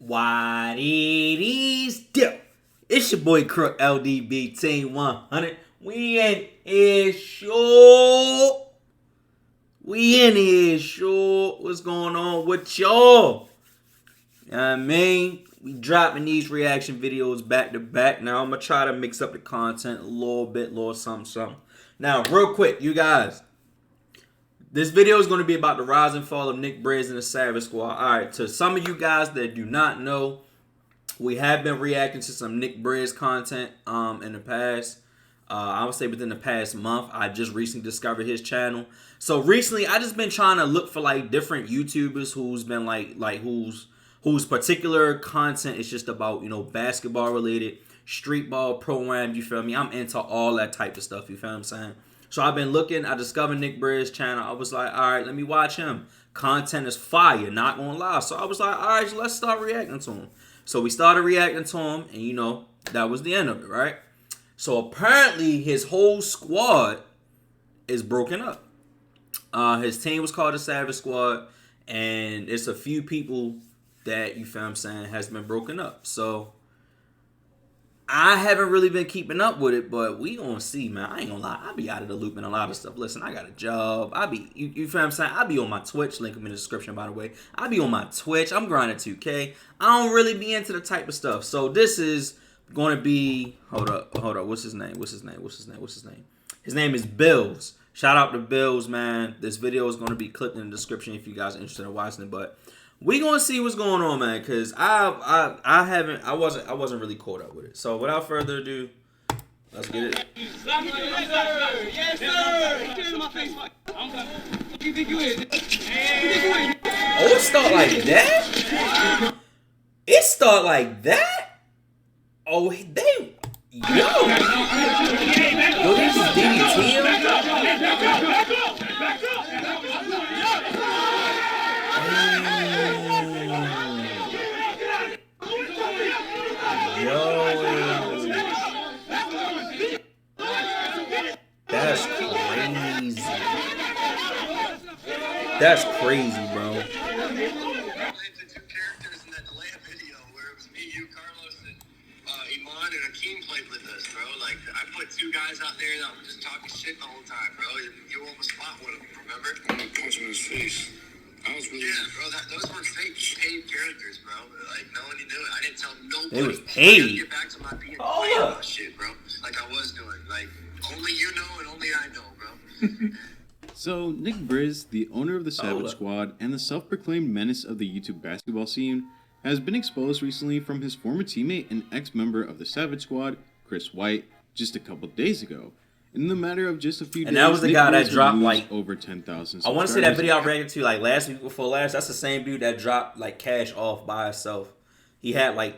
What it is, do? It's your boy Krook, LDB Team 100. We in here, sure. What's going on with y'all? You know what I mean? We dropping these reaction videos back to back. Now I'm gonna try to mix up the content a little something. Now, real quick, you guys. This video is going to be about the rise and fall of Nick Briz and the Savage Squad. Alright, to some of you guys that do not know, we have been reacting to some Nick Briz content in the past. I would say within the past month. I just recently discovered his channel. So recently, I just been trying to look for like different YouTubers who's been whose particular content is just about, you know, basketball related, street ball program, you feel me? I'm into all that type of stuff, you feel what I'm saying? So I've been looking, I discovered Nick Briz's channel. I was like, all right, let me watch him. Content is fire, not gonna lie. So I was like, all right, so let's start reacting to him. So we started reacting to him, and you know, that was the end of it, right? So apparently his whole squad is broken up. His team was called the Savage Squad, and it's a few people that, you feel what I'm saying, has been broken up. So I haven't really been keeping up with it, but we gonna see, man. I ain't gonna lie, I be out of the loop in a lot of stuff. Listen, I got a job. You feel what I'm saying? I be on my Twitch, link in the description, by the way. I be on my Twitch. I'm grinding 2K. I don't really be into the type of stuff. So this is gonna be, hold up. What's his name? His name is Bills. Shout out to Bills, man. This video is gonna be clipped in the description if you guys are interested in watching it. But we gonna see what's going on, man, because I wasn't really caught up with it. So without further ado, let's get it. Yes, sir. Oh, it start like that? It start like that? Oh, they yo, this is DDT. That's crazy, bro. The two characters in that delay video where it was me, you, Carlos, and Iman and Akeem played with us, bro. Like, I put two guys out there that were just talking shit the whole time, bro. You almost fought one of them, remember? I'm gonna punch him in his face. I was really... Yeah, bro, those were fake paid characters, bro. Like, no one knew it. I didn't tell nobody. They was paid. Get back to my being yeah. shit, bro. Like I was doing. Like, only you know and only I know, bro. So, Nick Briz, the owner of the Savage Squad and the self-proclaimed menace of the YouTube basketball scene, has been exposed recently from his former teammate and ex-member of the Savage Squad, Chris White, just a couple days ago. In the matter of just a few days, and that was the guy that dropped like over 10,000 subscribers. I want to say that video I reacted to like last week before last. That's the same dude that dropped like cash off by himself. He had like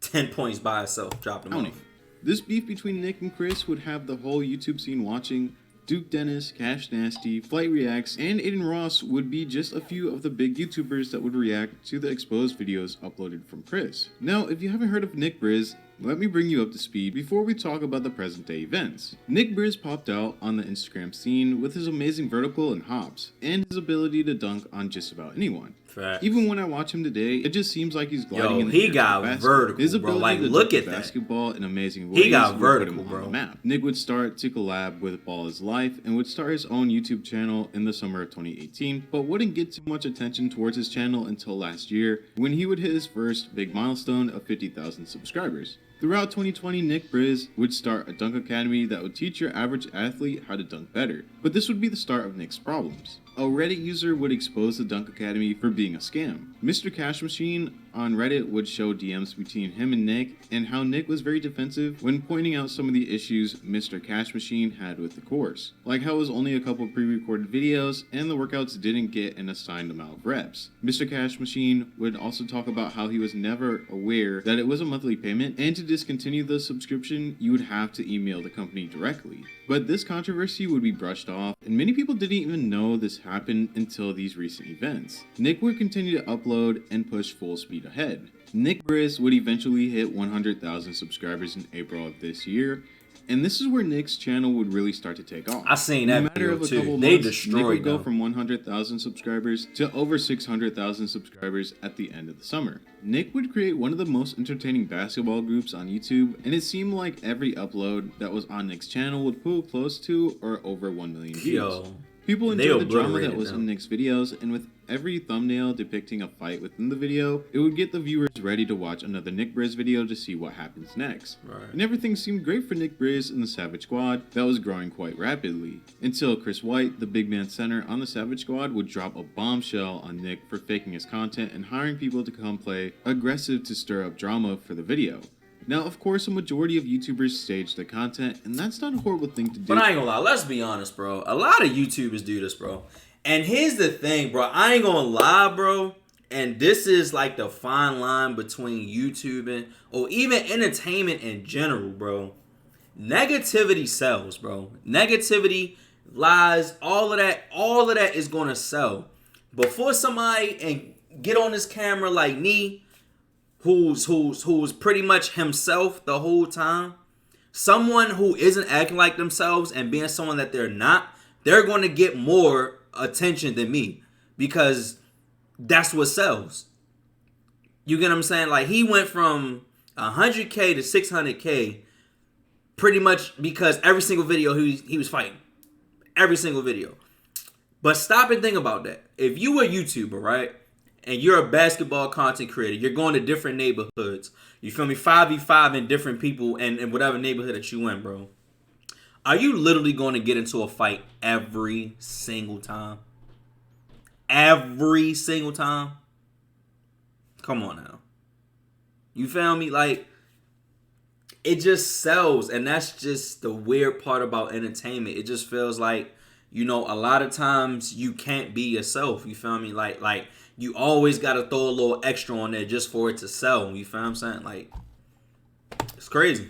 10 points by himself, dropped them off. This beef between Nick and Chris would have the whole YouTube scene watching. Duke Dennis, Cash Nasty, Flight Reacts, and Aiden Ross would be just a few of the big YouTubers that would react to the exposed videos uploaded from Chris. Now, if you haven't heard of Nick Briz, let me bring you up to speed before we talk about the present day events. Nick Briz popped out on the Instagram scene with his amazing vertical and hops, and his ability to dunk on just about anyone. Facts. Even when I watch him today, it just seems like he's gliding in the he got vertical, his bro. ability Like, to look dunk at that. Basketball in amazing ways. He got vertical, bro. On the map. Nick would start to collab with Ball is Life and would start his own YouTube channel in the summer of 2018, but wouldn't get too much attention towards his channel until last year, when he would hit his first big milestone of 50,000 subscribers. Throughout 2020, Nick Briz would start a dunk academy that would teach your average athlete how to dunk better. But this would be the start of Nick's problems. A Reddit user would expose the Dunk Academy for being a scam. Mr. Cash Machine on Reddit would show DMs between him and Nick, and how Nick was very defensive when pointing out some of the issues Mr. Cash Machine had with the course. Like how it was only a couple pre-recorded videos, and the workouts didn't get an assigned amount of reps. Mr. Cash Machine would also talk about how he was never aware that it was a monthly payment, and to discontinue the subscription, you would have to email the company directly. But this controversy would be brushed off, and many people didn't even know this happened until these recent events. Nick would continue to upload and push full speed ahead. Nick Briz would eventually hit 100,000 subscribers in April of this year, And this is where Nick's channel would really start to take off. I seen In a that matter video of a too. couple They months, Nick destroyed would go them. from 100,000 subscribers to over 600,000 subscribers at the end of the summer. Nick would create one of the most entertaining basketball groups on YouTube, and it seemed like every upload that was on Nick's channel would pull close to or over 1 million views. Yo, People they enjoyed the drama that obliterated was them. in Nick's videos, and with every thumbnail depicting a fight within the video, it would get the viewers ready to watch another Nick Briz video to see what happens next. Right. And everything seemed great for Nick Briz and the Savage Squad that was growing quite rapidly, until Chris White, the big man center on the Savage Squad, would drop a bombshell on Nick for faking his content and hiring people to come play aggressive to stir up drama for the video. Now, of course, a majority of YouTubers stage the content, and that's not a horrible thing to do. But I ain't gonna lie, let's be honest, bro. A lot of YouTubers do this, bro. And here's the thing, bro. I ain't gonna lie, bro. And this is like the fine line between YouTubing or even entertainment in general, bro. Negativity sells, bro. Negativity, lies, all of that is gonna sell. Before somebody and get on this camera like me, who's pretty much himself the whole time, someone who isn't acting like themselves and being someone that they're not, they're going to get more attention than me because that's what sells. You get what I'm saying? Like, he went from 100K to 600K pretty much because every single video he was fighting. Every single video. But stop and think about that. If you were a YouTuber, right? And you're a basketball content creator, you're going to different neighborhoods. You feel me? 5v5 in different people and in whatever neighborhood that you in, bro. Are you literally going to get into a fight every single time? Every single time? Come on now. You feel me? Like, it just sells. And that's just the weird part about entertainment. It just feels like, you know, a lot of times you can't be yourself. You feel me? Like you always got to throw a little extra on there just for it to sell. You feel what I'm saying? Like, it's crazy.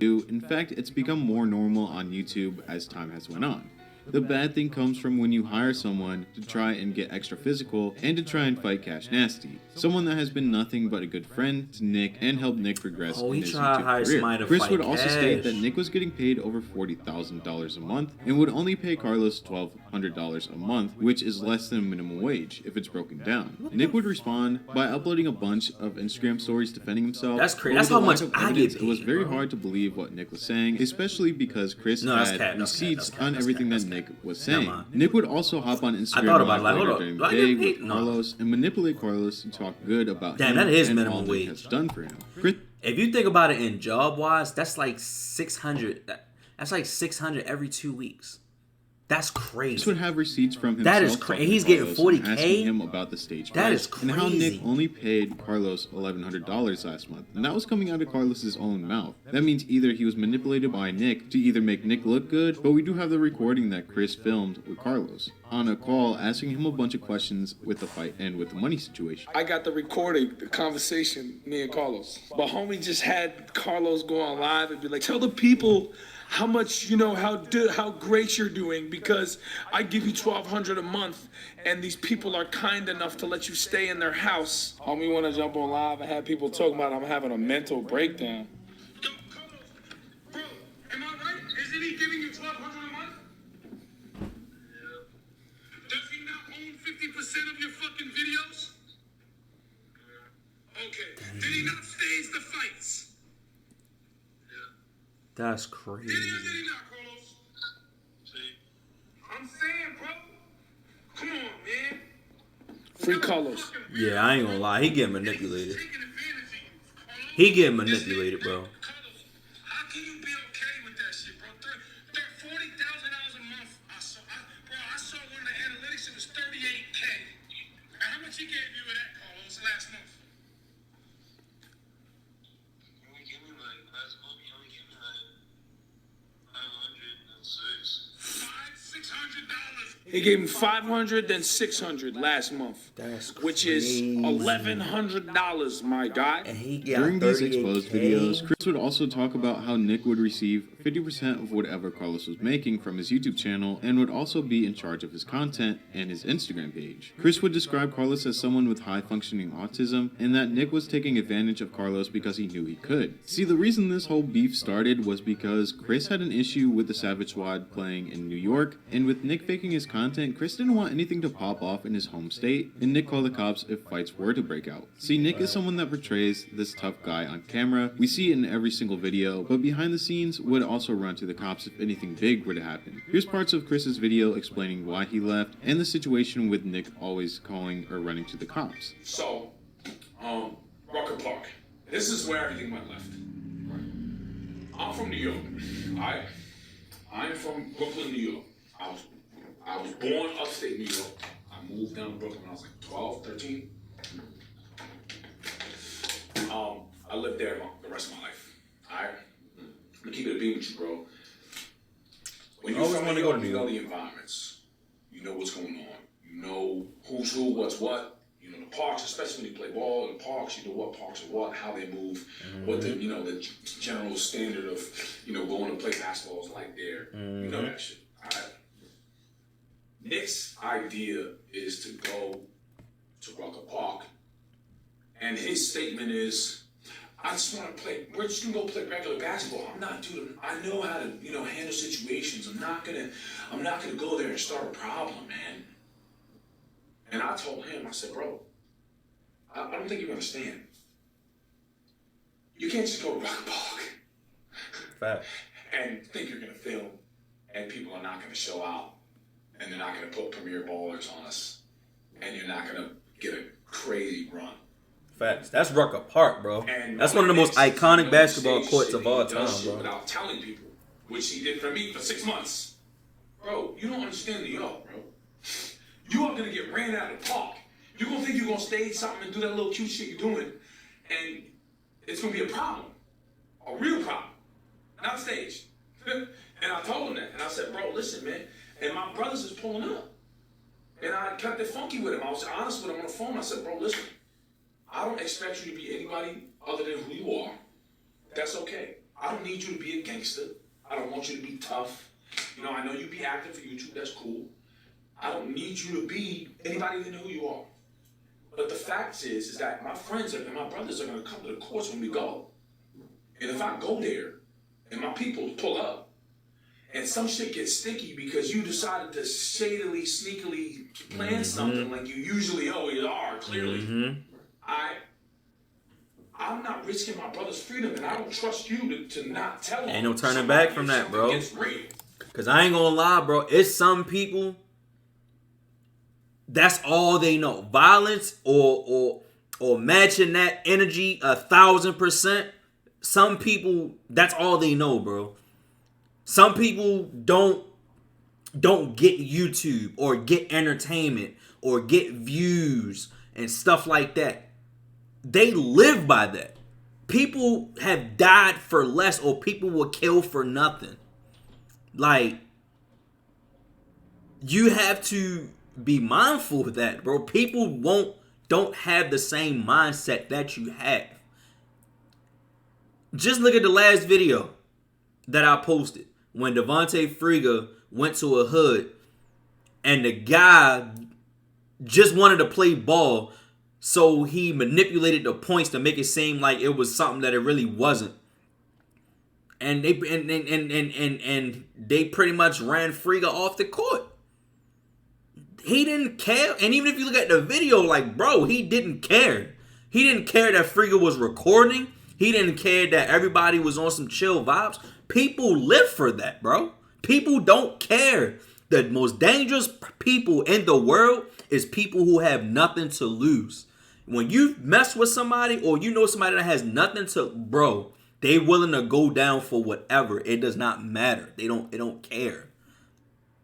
In fact, it's become more normal on YouTube as time has went on. The bad thing comes from when you hire someone to try and get extra physical and to try and fight Cash Nasty. Someone that has been nothing but a good friend to Nick and helped Nick progress in his YouTube career. Chris would also state that Nick was getting paid over $40,000 a month and would only pay Carlos $1,200 a month, which is less than minimum wage if it's broken down. Nick would respond by uploading a bunch of Instagram stories defending himself. That's crazy. That's how much I get paid. It was very hard to believe what Nick was saying, especially because Chris had receipts on everything that Nick was saying. Nick would also hop on Instagram later during the day with Carlos and manipulate Carlos to talk good about him that is and minimum all Nick wage. has done for him. If you think about it in job wise, that's like 600. That's like 600 every 2 weeks. That's crazy. Chris would have receipts from himself. That is crazy. He's getting 40K. Asking him about the stage that price is crazy. and how Nick only paid Carlos $1,100 last month, and that was coming out of Carlos's own mouth. That means either he was manipulated by Nick to either make Nick look good, but we do have the recording that Chris filmed with Carlos on a call, asking him a bunch of questions with the fight and with the money situation. I got the recording, the conversation, me and Carlos. But homie just had Carlos go on live and be like, tell the people how much, you know, how great you're doing, because I give you $1,200 a month and these people are kind enough to let you stay in their house. Homie want to jump on live and have people talking about I'm having a mental breakdown. Yo, Carlos, bro, am I right? Isn't he giving you $1,200 a month? Yeah. Does he not own 50% of your fucking videos? Yeah. Okay. Did he not stage the fights? That's crazy. Did he or did he not, Carlos? See? I'm saying, bro. Come on, man. Free Carlos. Yeah, I ain't gonna lie. He getting manipulated. Taking advantage of you, Carlos. He getting manipulated, bro. Carlos, how can you be okay with that shit, bro? $40,000 a month. I saw one of the analytics. It was 38K. And how much he gave you of that, Carlos, last month? You only gave me like last month. You only gave me like $600. He gave him $500, then $600 last month. That's crazy. Which is $1,100, my guy. And he got During these 38K. exposed videos, Chris would also talk about how Nick would receive 50% of whatever Carlos was making from his YouTube channel and would also be in charge of his content and his Instagram page. Chris would describe Carlos as someone with high-functioning autism and that Nick was taking advantage of Carlos because he knew he could. See, the reason this whole beef started was because Chris had an issue with the Savage Squad playing in New York, and with Nick faking his content, Chris didn't want anything to pop off in his home state, and Nick called the cops if fights were to break out. See, Nick is someone that portrays this tough guy on camera. We see it in every single video, but behind the scenes would also run to the cops if anything big were to happen. Here's parts of Chris's video explaining why he left and the situation with Nick always calling or running to the cops. So, Rucker Park. This is where everything went left. I'm from New York. I'm from Brooklyn, New York. I was born upstate New York. I moved down to Brooklyn when I was like 12, 13. I lived there the rest of my life. Alright? I'm gonna keep it a beam with you, bro. When you from New York, you know the environments. You know what's going on. You know who's who, what's what. You know the parks, especially when you play ball in the parks, you know what parks are what, how they move, what the the general standard of going to play basketball is like there. You know that shit. Alright. Nick's idea is to go to Rucker Park, and his statement is, I just want to play. We're just gonna go play regular basketball. I'm not doing. I know how to, handle situations. I'm not gonna go there and start a problem, man. And I told him, I said, bro, I don't think you understand. You can't just go to Rock Park Fact. and think you're gonna film, and people are not gonna show out, and they're not gonna put premier ballers on us, and you're not gonna get a crazy run. Facts. That's Rucker Park, bro. And that's one of the most iconic basketball courts of all time, bro. Without telling people, which he did for me for 6 months. Bro, you don't understand New York, bro. You are gonna get ran out of the park. You're gonna think you're gonna stage something and do that little cute shit you're doing, and it's gonna be a problem. A real problem. Not staged. And I told him that. And I said, bro, listen, man. And my brothers is pulling up. And I kept it funky with him. I was honest with him on the phone. I said, bro, listen. I don't expect you to be anybody other than who you are. That's okay. I don't need you to be a gangster. I don't want you to be tough. I know you be active for YouTube. That's cool. I don't need you to be anybody other than who you are. But the fact is that my friends and my brothers are going to come to the courts when we go. And if I go there and my people pull up and some shit gets sticky because you decided to shadily, sneakily plan something like you usually always are, clearly. I'm not risking my brother's freedom, and I don't trust you to not tell him. Ain't no turning back from that, bro. Because I ain't gonna lie, bro. It's some people, that's all they know. Violence or matching that energy 1,000%. Some people, that's all they know, bro. Some people don't get YouTube or get entertainment or get views and stuff like that. They live by that. People have died for less, or people will kill for nothing. Like, you have to be mindful of that, bro. People don't have the same mindset that you have. Just look at the last video that I posted when Devontae Friga went to a hood and the guy just wanted to play ball. So he manipulated the points to make it seem like it was something that it really wasn't. And they pretty much ran Friga off the court. He didn't care. And even if you look at the video, like, bro, he didn't care. He didn't care that Friga was recording. He didn't care that everybody was on some chill vibes. People live for that, bro. People don't care. The most dangerous people in the world is people who have nothing to lose. When you mess with somebody or you know somebody that has nothing to, bro, they willing to go down for whatever. It does not matter. They don't care.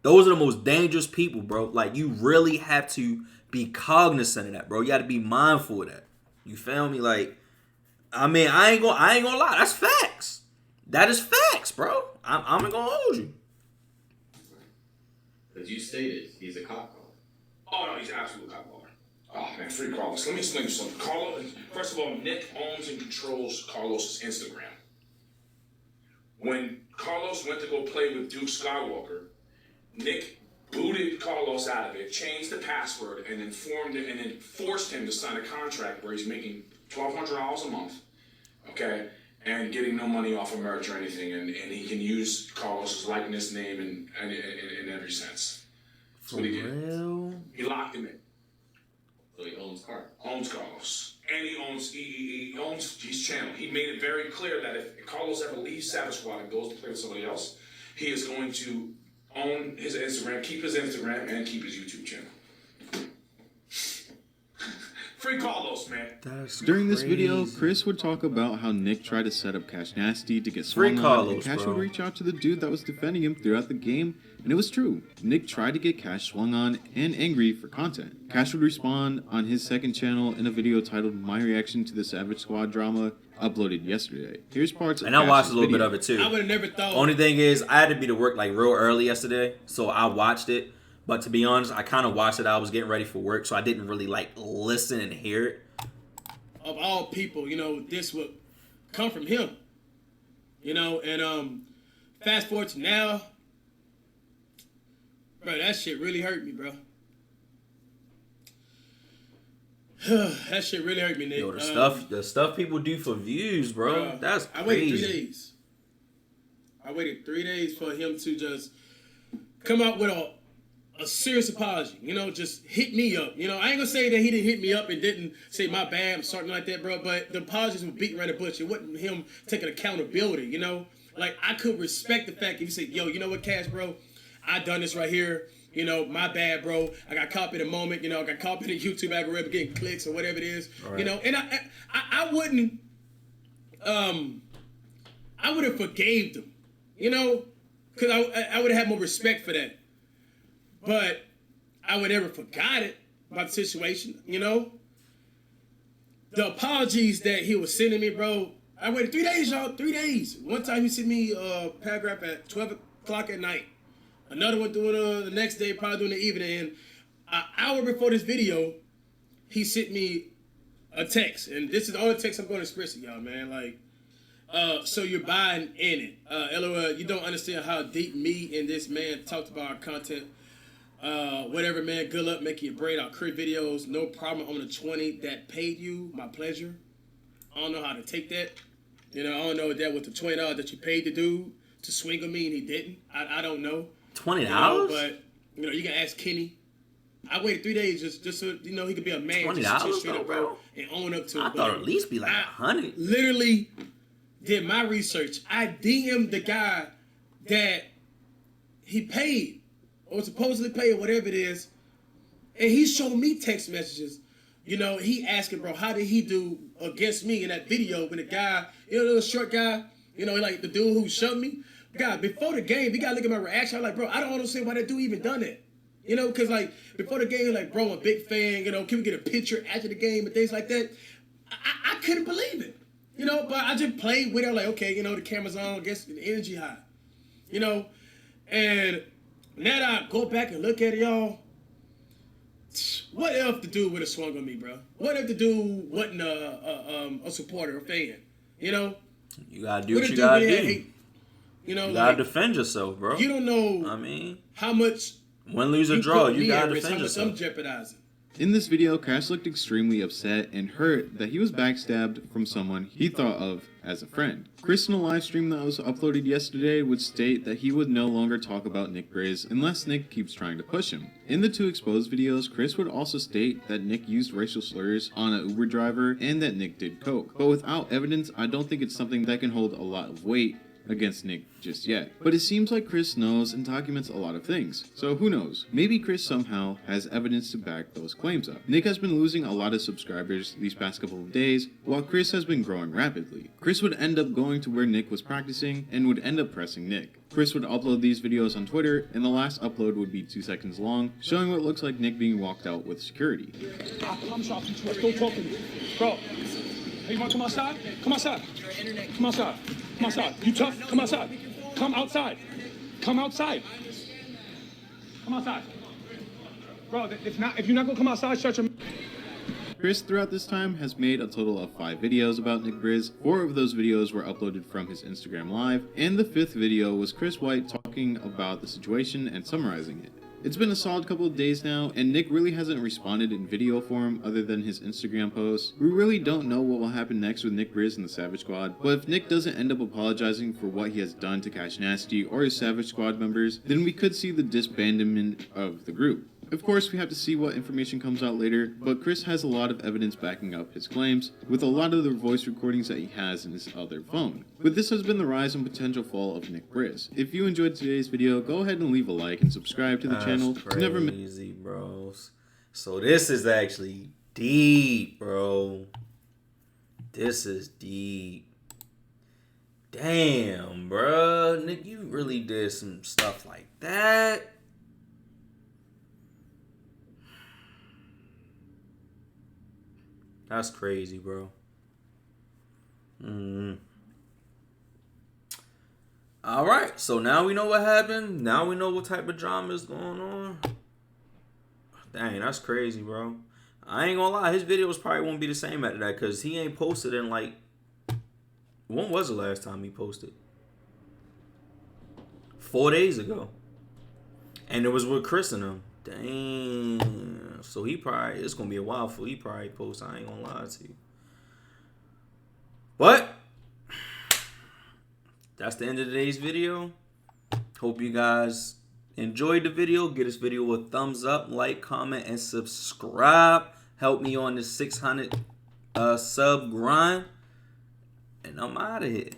Those are the most dangerous people, bro. Like, you really have to be cognizant of that, bro. You got to be mindful of that. You feel me? Like, I mean, I ain't gonna lie. That's facts. That is facts, bro. I'm not gonna hold you. As you stated, he's a cop. Oh no, he's an absolute cop. Oh man, free Carlos. Let me explain to you something. Carlos, first of all, Nick owns and controls Carlos's Instagram. When Carlos Carlos went to go play with Duke Skywalker, Nick booted Carlos out of it, changed the password, and then forced him to sign a contract where he's making $1,200 a month, okay, and getting no money off of merch or anything, and he can use Carlos's likeness, name, in every sense. That's what he did. He locked him in. So he owns Carlos. Owns Carlos. And he owns his channel. He made it very clear that if Carlos ever leaves Savage Squad and goes to play with somebody else, he is going to own his Instagram, keep his Instagram, and keep his YouTube channel. Free Carlos, man. During this video, Chris would talk about how Nick tried to set up Cash Nasty to get swung on, Carlos, and Cash bro. would reach out to the dude that was defending him throughout the game, and it was true. Nick tried to get Cash swung on and angry for content. Cash would respond on his second channel in a video titled My Reaction to the Savage Squad Drama, uploaded yesterday. Here's parts of And I watched Cash's a little bit video. of it too. I would have never thought. Only thing is, I had to be to work like real early yesterday, so I watched it. But to be honest, I kind of watched it. I was getting ready for work, so I didn't really like listen and hear it. Of all people, you know, this would come from him. You know, and fast forward to now, bro, that shit really hurt me, bro. That shit really hurt me, Nick. Yo, the stuff people do for views, bro. That's I waited crazy. 3 days. I waited 3 days for him to just come out with a serious apology. You know, just hit me up. You know, I ain't gonna say that he didn't hit me up and didn't say my bad or something like that, bro. But the apologies were beating around the bush. It wasn't him taking accountability. You know, like I could respect the fact if you say, "Yo, you know what, Cash, bro, I done this right here. You know, my bad, bro. I got caught in a moment. You know, I got caught in the YouTube algorithm getting clicks or whatever it is. Right. You know, and I wouldn't. I would have forgave them. You know, because I would have had more respect for that. But I would never forgot it about the situation, you know? The apologies that he was sending me, bro, I waited 3 days, y'all, 3 days. One time he sent me a paragraph at 12 o'clock at night. Another one doing the next day, probably doing the evening. And an hour before this video, he sent me a text. And this is the only text I'm going to express to y'all, man. Like, so you're buying in it. LOL, you don't understand how deep me and this man talked about our content. Whatever, man. Good luck making your bread. I'll create videos. No problem on the 20 that paid you. My pleasure. I don't know how to take that. You know, I don't know if that was the $20 that you paid the dude to swing on me and he didn't. I don't know. $20? You know, but, you know, you can ask Kenny. I waited 3 days just so, you know, he could be a man. $20 just straight though, up, bro? And own up to it. I thought at least be like $100. Literally did my research. I DM'd the guy that he paid. Or supposedly paid, whatever it is, and he showed me text messages. You know, he asking, bro, how did he do against me in that video when the guy, you know, the little short guy, you know, like the dude who shoved me? God, before the game, he got to look at my reaction. I'm like, bro, I don't understand why that dude even done that. You know, because, like, before the game, like, bro, I'm a big fan. You know, can we get a picture after the game and things like that? I couldn't believe it. You know, but I just played with it. Like, okay, you know, the camera's on. I guess the energy high. You know, and now that I go back and look at it, y'all, what if the dude would have swung on me, bro? What if the dude wasn't a supporter, a fan? You know? You gotta do What what if you dude gotta really do. hate? You know, You gotta like, defend yourself, bro. you don't know I mean, how much win, lose, or you draw, put you me gotta at risk, defend how much I'm yourself. jeopardizing. In this video, Cash looked extremely upset and hurt that he was backstabbed from someone he thought of as a friend. Chris in a live stream that was uploaded yesterday would state that he would no longer talk about Nick Grizz unless Nick keeps trying to push him. In the two exposed videos, Chris would also state that Nick used racial slurs on an Uber driver and that Nick did coke. But without evidence, I don't think it's something that can hold a lot of weight against Nick just yet. But it seems like Chris knows and documents a lot of things. So who knows? Maybe Chris somehow has evidence to back those claims up. Nick has been losing a lot of subscribers these past couple of days, while Chris has been growing rapidly. Chris would end up going to where Nick was practicing and would end up pressing Nick. Chris would upload these videos on Twitter, and the last upload would be 2 seconds long, showing what looks like Nick being walked out with security. I'm talking to you. Don't talk to me. Bro, hey, you want to come outside? Come outside. Come outside. Come outside. You tough? Come outside. Come outside. Come outside. Come outside. Bro, if you're not gonna come outside, shut your. Chris, throughout this time, has made a total of 5 videos about Nick Briz. 4 of those videos were uploaded from his Instagram Live, and the 5th video was Chris White talking about the situation and summarizing it. It's been a solid couple of days now, and Nick really hasn't responded in video form other than his Instagram posts. We really don't know what will happen next with Nick Briz and the Savage Squad, but if Nick doesn't end up apologizing for what he has done to Cash Nasty or his Savage Squad members, then we could see the disbandment of the group. Of course, we have to see what information comes out later, but Chris has a lot of evidence backing up his claims, with a lot of the voice recordings that he has in his other phone. But this has been the rise and potential fall of Nick Briz. If you enjoyed today's video, go ahead and leave a like and subscribe to the channel to never miss. Crazy, bros. So this is actually deep, bro. This is deep. Damn, bro. Nick, you really did some stuff like that. That's crazy, bro. All right, so now we know what happened. Now we know what type of drama is going on. Dang, that's crazy, bro. I ain't gonna lie, his videos probably won't be the same after that because he ain't posted in like... When was the last time he posted? 4 days ago. And it was with Chris and him. Dang. So he probably, it's gonna be a while for he probably post. I ain't gonna lie to you. But that's the end of today's video. Hope you guys enjoyed the video. Give this video a thumbs up, like, comment, and subscribe. Help me on this 600 sub grind. And I'm out of here.